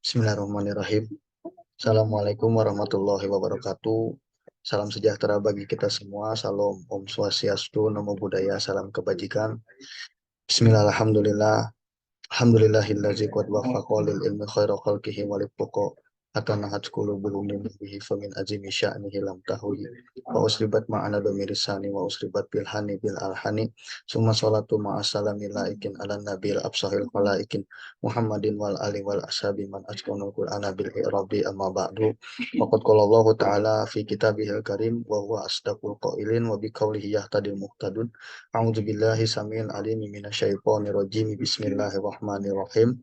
Bismillahirrahmanirrahim. Assalamualaikum warahmatullahi wabarakatuh. Salam sejahtera bagi kita semua. Salam Om Swastiastu, Namo Buddhaya, salam kebajikan. Bismillahirrahmanirrahim. Alhamdulillahillazi qad waffaqa lil ilmi khaira khalqihi walil fuqa atana hatqulu bulumi bihi famin azimi sya'nihi lam tahwi wa usribat ma'ana domirisani wa usribat bilhani bil alhani summa salatu ma'asalami laikin ala nabil absahil khalaikin Muhammadin wal ali wal ashabi man atqanul qur'ana bil i'rabi amma ba'du waqad qala Allah ta'ala fi kitabihil karim wa huwa asdaqul qailin wa bi qawlihi yahtadil muhtadun. A'udzu billahi samil alim minasyaitonir rajim. Bismillahirrahmanirrahim.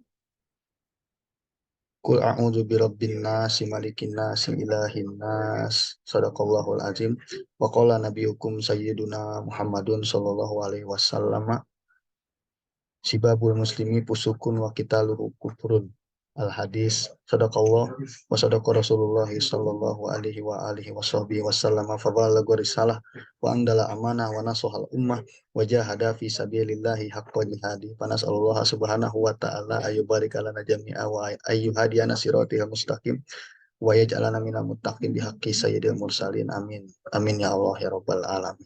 Qul a'udzu birabbin nas, malikin nas, ilahin nas. Shadaqallahul azim. Wa qala nabiyukum sayyiduna Muhammadun sallallahu alaihi wasallam, sibabul muslimi pusukun wa qitaluhu kufrun. Al hadis. Sadaqallah wa sadaqa Rasulullah sallallahu alaihi wa alihi washabbihi wasallam, fa balagha risalah wa andala amanah wa nasahal ummah wa jahada fi sabilillahi haqqa jihadi. Fa nas'alullah subhanahu wa ta'ala ayyubarik lana jami'a wa ayyuhadiyana siratal mustaqim wa yaj'alana minal muttaqin bihaqqi sayyidil mursalin. Amin. Amin ya Allah ya rabbal alamin.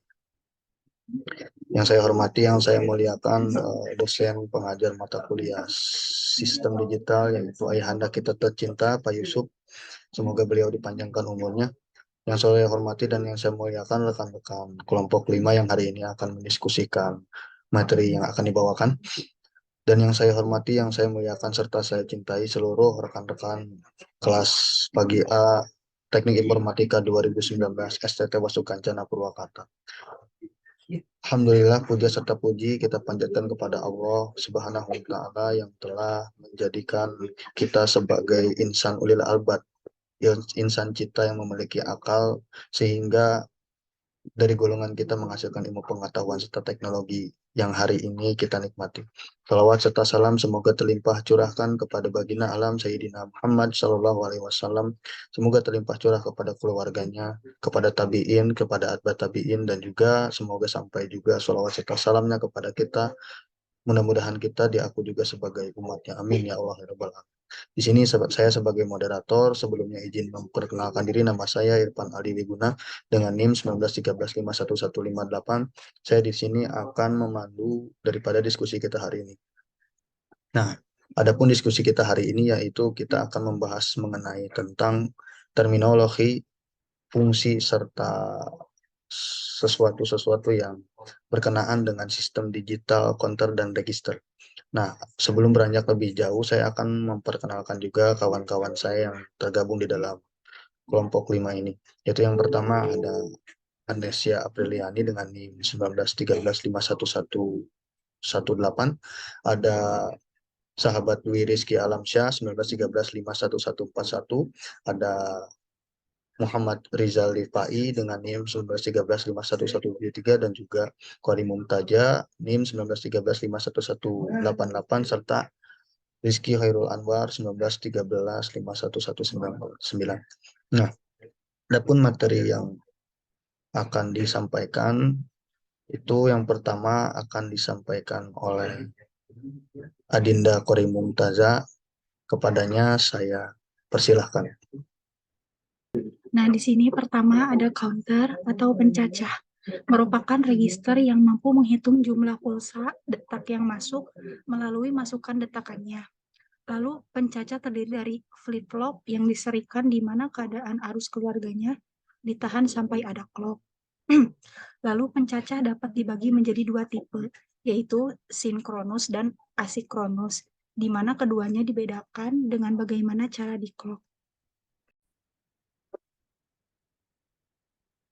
Yang saya hormati, yang saya muliakan, dosen pengajar mata kuliah sistem digital, yaitu ayahanda kita tercinta Pak Yusuf. Semoga beliau dipanjangkan umurnya. Yang saya hormati dan yang saya muliakan rekan-rekan kelompok 5 yang hari ini akan mendiskusikan materi yang akan dibawakan. Dan yang saya hormati, yang saya muliakan, serta saya cintai seluruh rekan-rekan kelas pagi A Teknik Informatika 2019 STT Wastu Kancana Purwakarta. Alhamdulillah, puja serta puji kita panjatkan kepada Allah Subhanahu wa Ta'ala yang telah menjadikan kita sebagai insan ulil albab, insan cita yang memiliki akal, sehingga dari golongan kita menghasilkan ilmu pengetahuan serta teknologi yang hari ini kita nikmati. Salawat serta salam semoga terlimpah curahkan kepada baginda alam Sayyidina Muhammad Sallallahu Alaihi Wasallam. Semoga terlimpah curah kepada keluarganya, kepada tabiin, kepada atba tabiin, dan juga semoga sampai juga salawat serta salamnya kepada kita. Mudah-mudahan kita diaku juga sebagai umatnya. Amin ya Allah ya Rabbal Alamin. Di sini saya sebagai moderator, sebelumnya izin memperkenalkan diri, nama saya Irfan Aldi Wiguna dengan NIM 191151158. Saya di sini akan memandu daripada diskusi kita hari ini. Nah, adapun diskusi kita hari ini yaitu kita akan membahas mengenai tentang terminologi, fungsi, serta sesuatu-sesuatu yang berkenaan dengan sistem digital, counter, dan register. Nah, sebelum beranjak lebih jauh, saya akan memperkenalkan juga kawan-kawan saya yang tergabung di dalam kelompok 5 ini. Yaitu yang pertama ada Andesia Apriliani dengan NIM 191351118. Ada sahabat Dwi Rizky Alamsyah 191351141. Ada Muhammad Rizal Rifai dengan NIM 191351173 dan juga Qari Mumtaja NIM 191351188 serta Rizky Khairul Anwar 191351199. Nah, adapun materi yang akan disampaikan itu yang pertama akan disampaikan oleh Adinda Qari Mumtaza. Kepadanya saya persilahkan. Nah, di sini pertama ada counter atau pencacah, merupakan register yang mampu menghitung jumlah pulsa detak yang masuk melalui masukan detakannya. Lalu pencacah terdiri dari flip-flop yang diserikan di mana keadaan arus keluarganya ditahan sampai ada clock. Lalu pencacah dapat dibagi menjadi dua tipe, yaitu sinkronus dan asinkronus, di mana keduanya dibedakan dengan bagaimana cara di clock.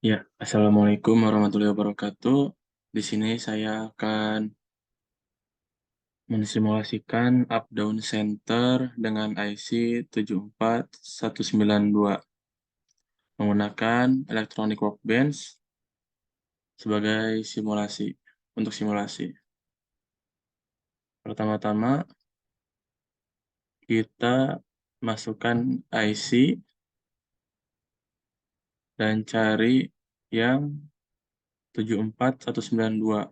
Ya, Assalamualaikum warahmatullahi wabarakatuh. Di sini saya akan mensimulasikan up-down center dengan IC 74192 menggunakan electronic workbench sebagai simulasi. Pertama-tama kita masukkan IC dan cari yang 74192.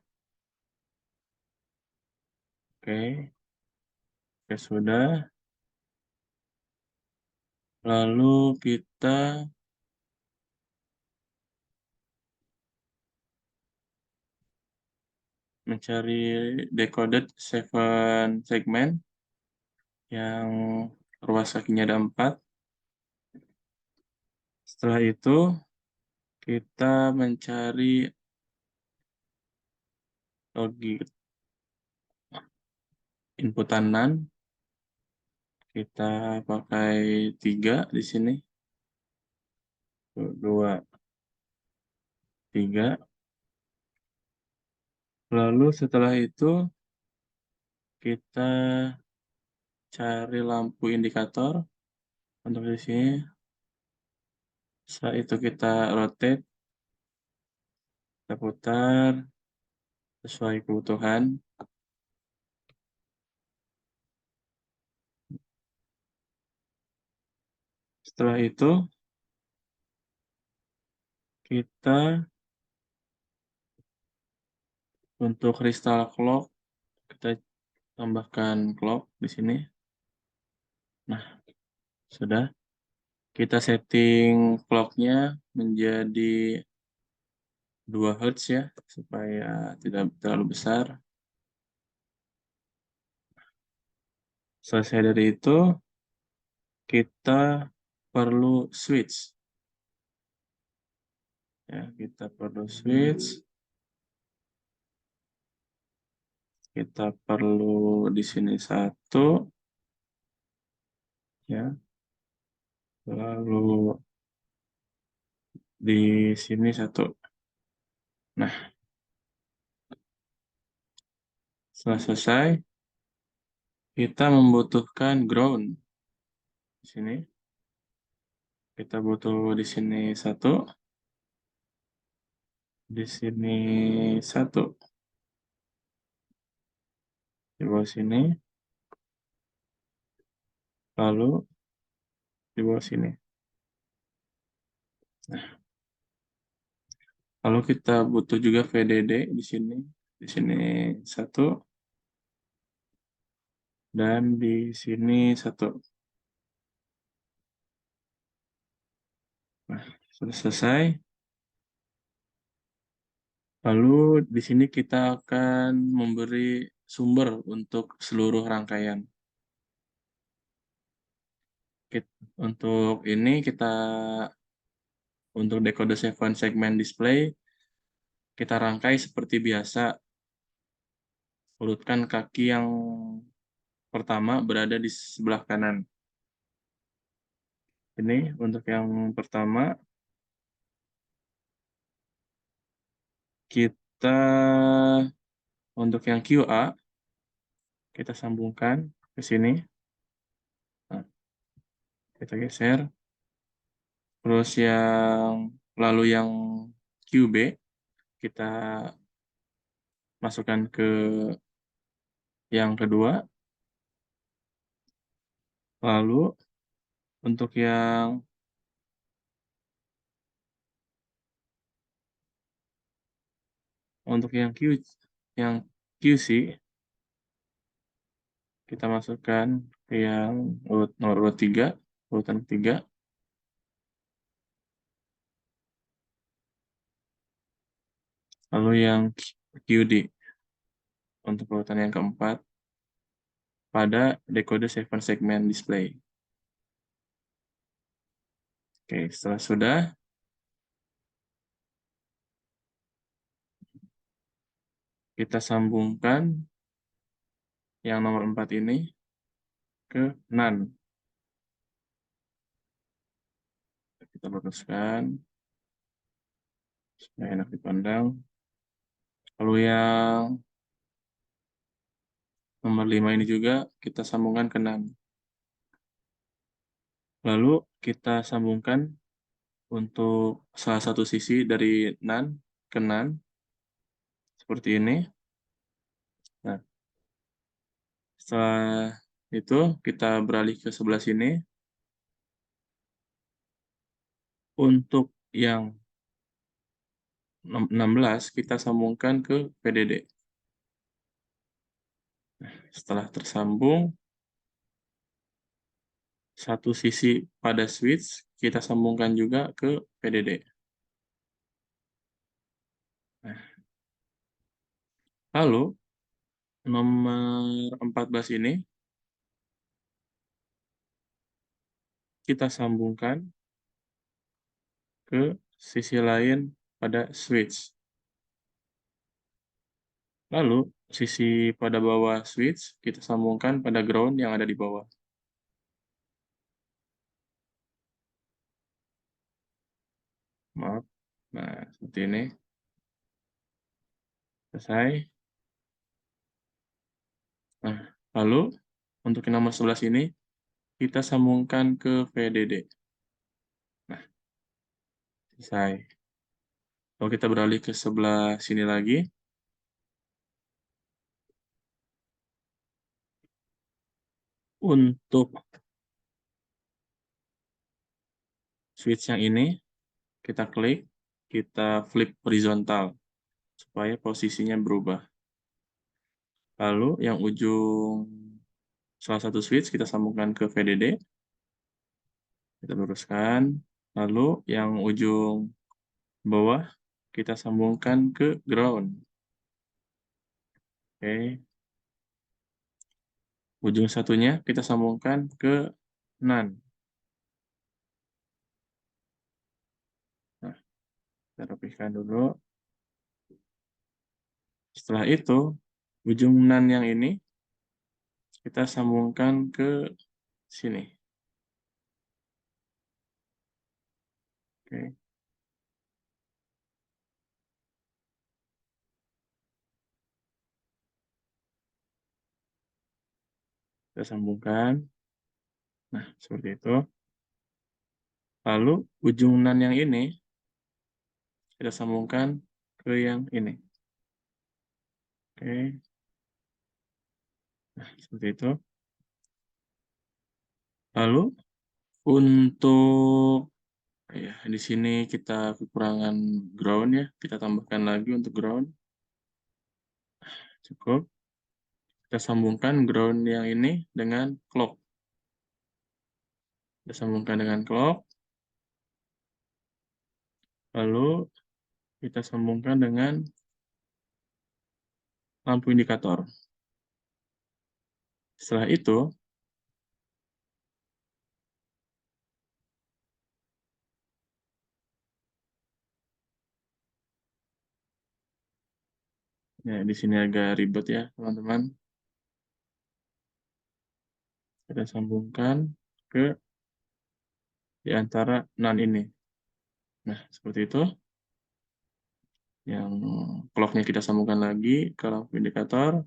Oke, sudah. Lalu kita mencari decoded 7 segmen yang ruas kakinya ada 4. Setelah itu kita mencari logik inputan NaN. Kita pakai 3 di sini. 2, 3. Lalu setelah itu kita cari lampu indikator untuk di sini. Setelah itu kita rotate, kita putar sesuai kebutuhan. Setelah itu kita untuk kristal clock kita tambahkan clock di sini. Nah, sudah. Kita setting clocknya menjadi 2 Hz ya, supaya tidak terlalu besar. Selesai dari itu, kita perlu switch. Ya, kita perlu switch. Kita perlu di sini 1. Ya. Lalu di sini 1. Nah, setelah selesai, kita membutuhkan ground. Di sini. Kita butuh di sini 1. Di sini 1. Di bawah sini. Lalu di bawah sini. Nah, lalu kita butuh juga VDD di sini. Di sini 1. Dan di sini 1. Nah, sudah selesai. Lalu di sini kita akan memberi sumber untuk seluruh rangkaian. Untuk ini untuk decoder 7 segmen display, kita rangkai seperti biasa. Urutkan kaki yang pertama berada di sebelah kanan. Ini untuk yang pertama, kita untuk yang QA, kita sambungkan ke sini. Nah, kita geser. Terus lalu yang QB, kita masukkan ke yang kedua. Lalu untuk yang yang QC, kita masukkan ke yang nomor urut 3, urutan ketiga. Lalu yang QD untuk urutan yang keempat pada decoder 7 segmen display. Oke, setelah sudah, kita sambungkan yang nomor 4 ini ke NaN. Kita luruskan supaya enak dipandang. Lalu yang nomor 5 ini juga kita sambungkan ke NaN. Lalu kita sambungkan untuk salah satu sisi dari NaN ke NaN seperti ini. Nah, setelah itu kita beralih ke sebelah sini. Untuk yang 16 kita sambungkan ke PDD. Nah, setelah tersambung, satu sisi pada switch kita sambungkan juga ke VDD. Nah, lalu nomor 14 ini kita sambungkan ke sisi lain pada switch. Lalu sisi pada bawah switch kita sambungkan pada ground yang ada di bawah. Maaf. Nah, seperti ini. Selesai. Nah, lalu untuk yang nomor 11 ini kita sambungkan ke VDD. Nah, selesai. Lalu kita beralih ke sebelah sini lagi. Untuk switch yang ini, kita klik, kita flip horizontal, supaya posisinya berubah. Lalu yang ujung salah satu switch kita sambungkan ke VDD. Kita luruskan. Lalu yang ujung bawah kita sambungkan ke ground. Oke. Ujung satunya kita sambungkan ke NAND. Nah, kita rapihkan dulu. Setelah itu, ujung NAND yang ini kita sambungkan ke sini. Oke. Kita sambungkan. Nah, seperti itu. Lalu, ujung NAND yang ini kita sambungkan ke yang ini. Oke. Nah, seperti itu. Lalu, untuk ya, di sini kita kekurangan ground ya. Kita tambahkan lagi untuk ground. Cukup. Kita sambungkan ground yang ini dengan clock. Kita sambungkan dengan clock. Lalu kita sambungkan dengan lampu indikator. Setelah itu, ya di sini agak ribet ya teman-teman. Kita sambungkan ke di antara NAND ini. Nah, seperti itu. Yang clock-nya kita sambungkan lagi ke lampu indikator.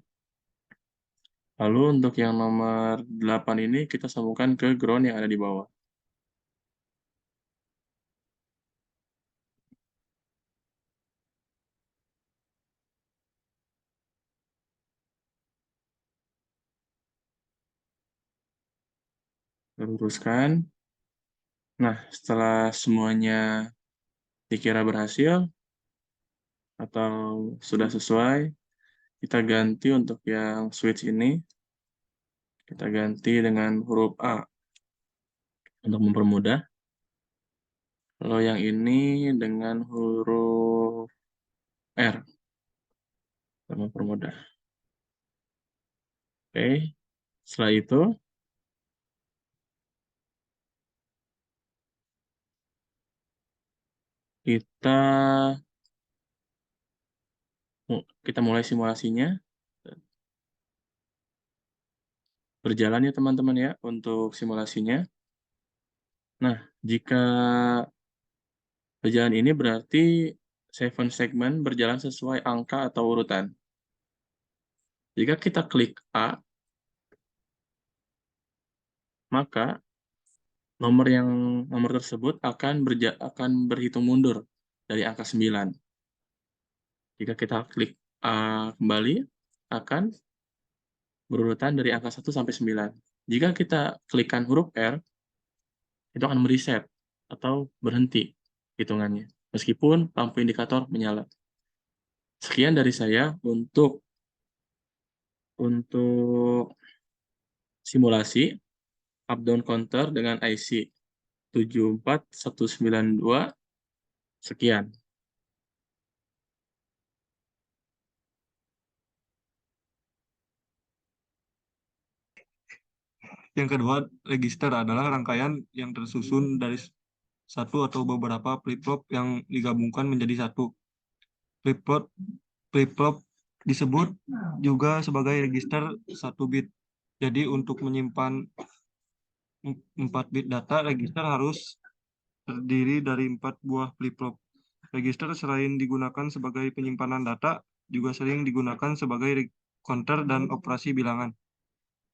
Lalu untuk yang nomor 8 ini kita sambungkan ke ground yang ada di bawah. Luruskan. Nah, setelah semuanya dikira berhasil atau sudah sesuai, kita ganti untuk yang switch ini. Kita ganti dengan huruf A untuk mempermudah. Kalau yang ini dengan huruf R untuk mempermudah. Oke, setelah itu kita mulai simulasinya. Berjalan ya teman-teman ya untuk simulasinya. Nah, jika berjalan ini berarti 7 segmen berjalan sesuai angka atau urutan. Jika kita klik A, maka nomor tersebut akan berhitung mundur dari angka 9. Jika kita klik A kembali, akan berurutan dari angka 1 sampai 9. Jika kita klikkan huruf R, itu akan mereset atau berhenti hitungannya, meskipun lampu indikator menyala. Sekian dari saya untuk simulasi. up-down counter dengan IC 74192 sekian. Yang kedua, register adalah rangkaian yang tersusun dari satu atau beberapa flip-flop yang digabungkan menjadi satu. Flip-flop disebut juga sebagai register 1 bit. Jadi untuk menyimpan 4 bit data, register harus terdiri dari 4 buah flip-flop. Register selain digunakan sebagai penyimpanan data, juga sering digunakan sebagai counter dan operasi bilangan.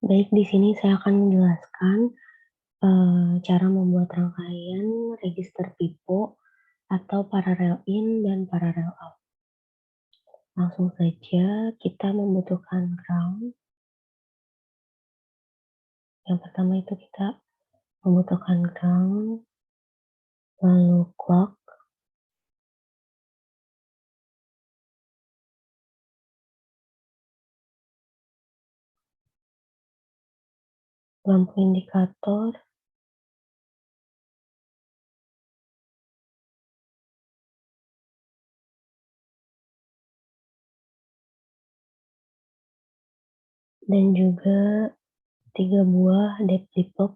Baik, di sini saya akan menjelaskan cara membuat rangkaian register pipo atau parallel in dan parallel out. Langsung saja kita membutuhkan ground. Yang pertama itu kita membutuhkan ground, lalu clock, lampu indikator, dan juga 3 buah dead flip-flop.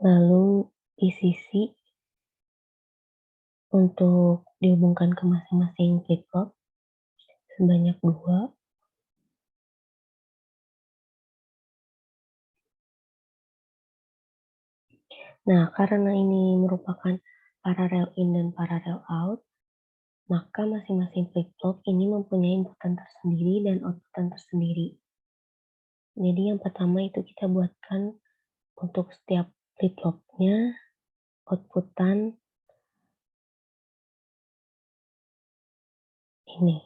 Lalu PCC untuk dihubungkan ke masing-masing flip-flop sebanyak 2. Nah, karena ini merupakan parallel in dan parallel out, maka masing-masing flip-flop ini mempunyai inputan tersendiri dan outputan tersendiri. Jadi yang pertama itu kita buatkan untuk setiap flip-flopnya outputan ini.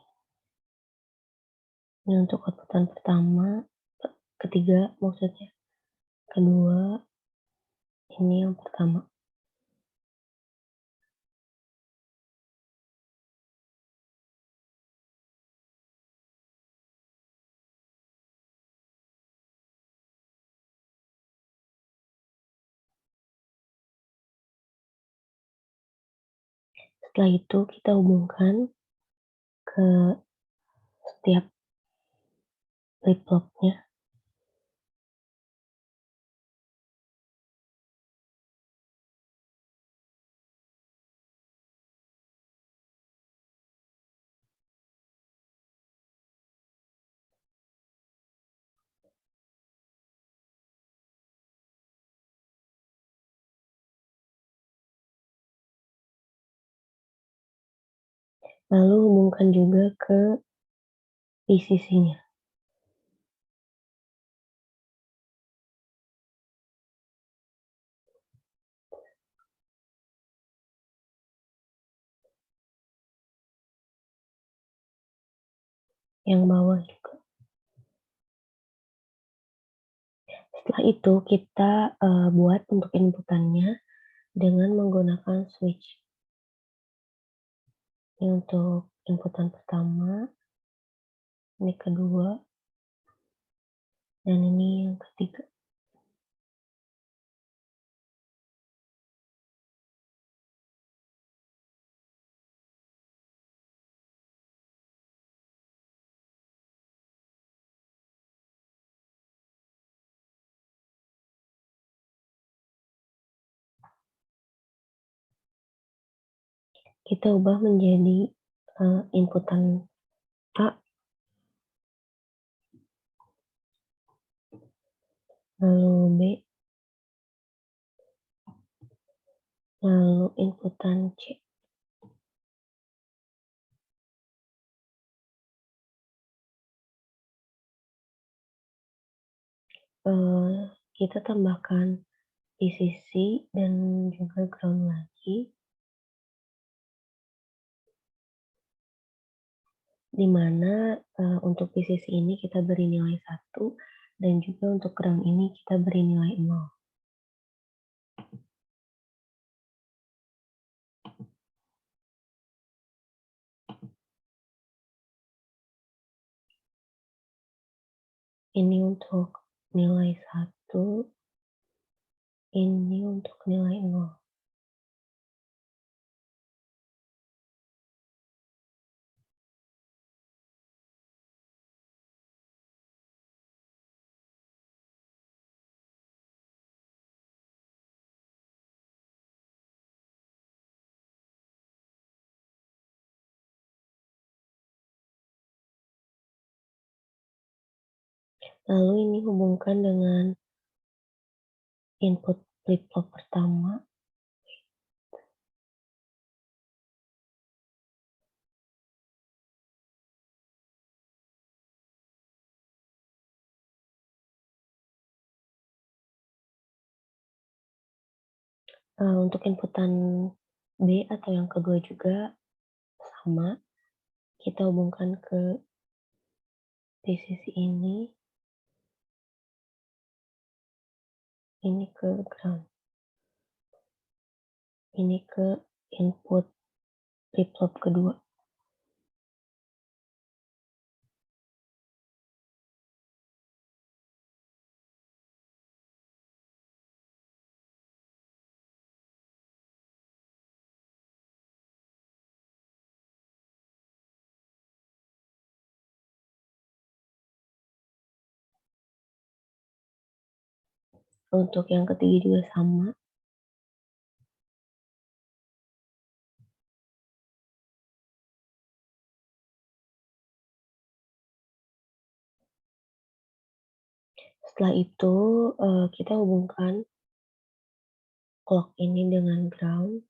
Ini untuk outputan pertama, ketiga maksudnya. Kedua, ini yang pertama. Setelah itu kita hubungkan ke setiap flip-flopnya. Lalu hubungkan juga ke PCC-nya. Yang bawah juga. Setelah itu kita buat untuk inputannya dengan menggunakan switch. Ini untuk inputan pertama, ini kedua, dan ini yang ketiga. Kita ubah menjadi inputan A, lalu B, lalu inputan C. kita tambahkan VCC dan juga ground lagi, di mana untuk VCC ini kita beri nilai 1 dan juga untuk ground ini kita beri nilai 0. Ini untuk nilai 1, ini untuk nilai 0. Lalu ini hubungkan dengan input flip-flop pertama. Untuk inputan B atau yang kedua juga sama, kita hubungkan ke di sisi ini ke ground, ini ke input flip-flop kedua. Untuk yang ketiga juga sama. Setelah itu kita hubungkan clock ini dengan ground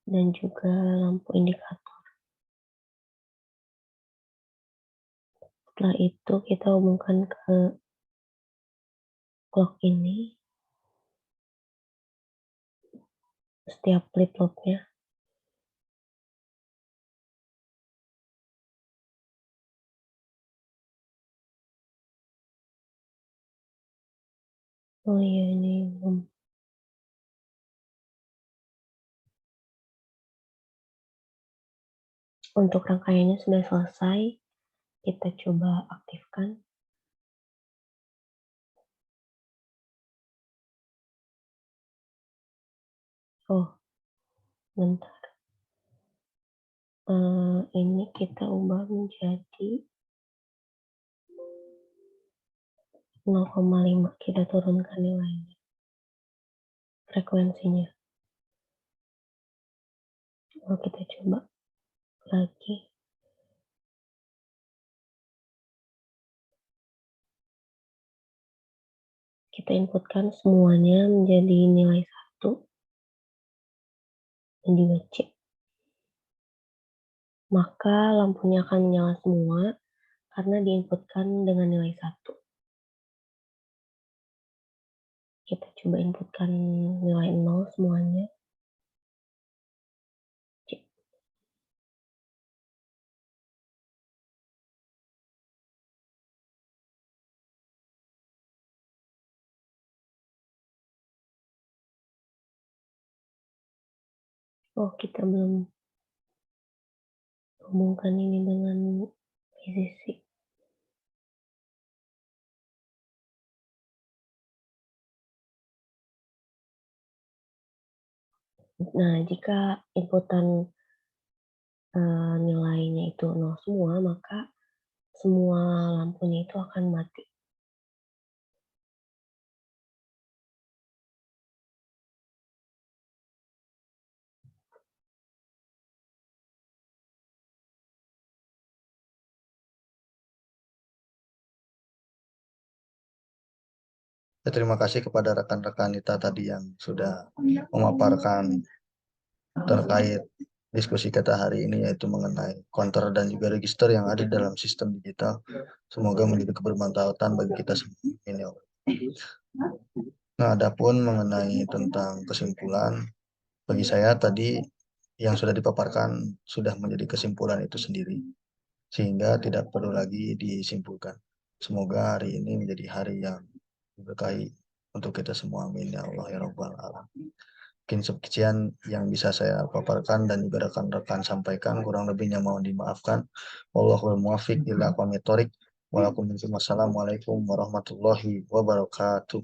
dan juga lampu indikator. Setelah itu kita hubungkan ke clock ini setiap flip-flopnya. Oh iya, ini belum. Untuk rangkaiannya sudah selesai, kita coba aktifkan. Oh, bentar. Ini kita ubah menjadi 0,5, kita turunkan nilainya, frekuensinya. Kita coba lagi. Kita inputkan semuanya menjadi nilai 1 dan juga C. Maka lampunya akan menyala semua karena diinputkan dengan nilai 1. Kita coba inputkan nilai 0 semuanya. C. Oh, kita belum hubungkan ini dengan VCC. Nah, jika inputan nilainya itu 0 semua, maka semua lampunya itu akan mati. Terima kasih kepada rekan-rekan kita tadi yang sudah memaparkan terkait diskusi kita hari ini, yaitu mengenai counter dan juga register yang ada dalam sistem digital. Semoga menjadi kebermanfaatan bagi kita semua. Amin ya Allah. Nah, adapun mengenai tentang kesimpulan, bagi saya tadi yang sudah dipaparkan sudah menjadi kesimpulan itu sendiri, sehingga tidak perlu lagi disimpulkan. Semoga hari ini menjadi hari yang diberkahi untuk kita semua. Amin ya Allah ya Rabbal Alamin. Mungkin sekian yang bisa saya paparkan dan juga rekan-rekan sampaikan, kurang lebihnya mohon dimaafkan. Wallahul muwaffiq ila aqwamit thoriq. Wassalamualaikum warahmatullahi wabarakatuh.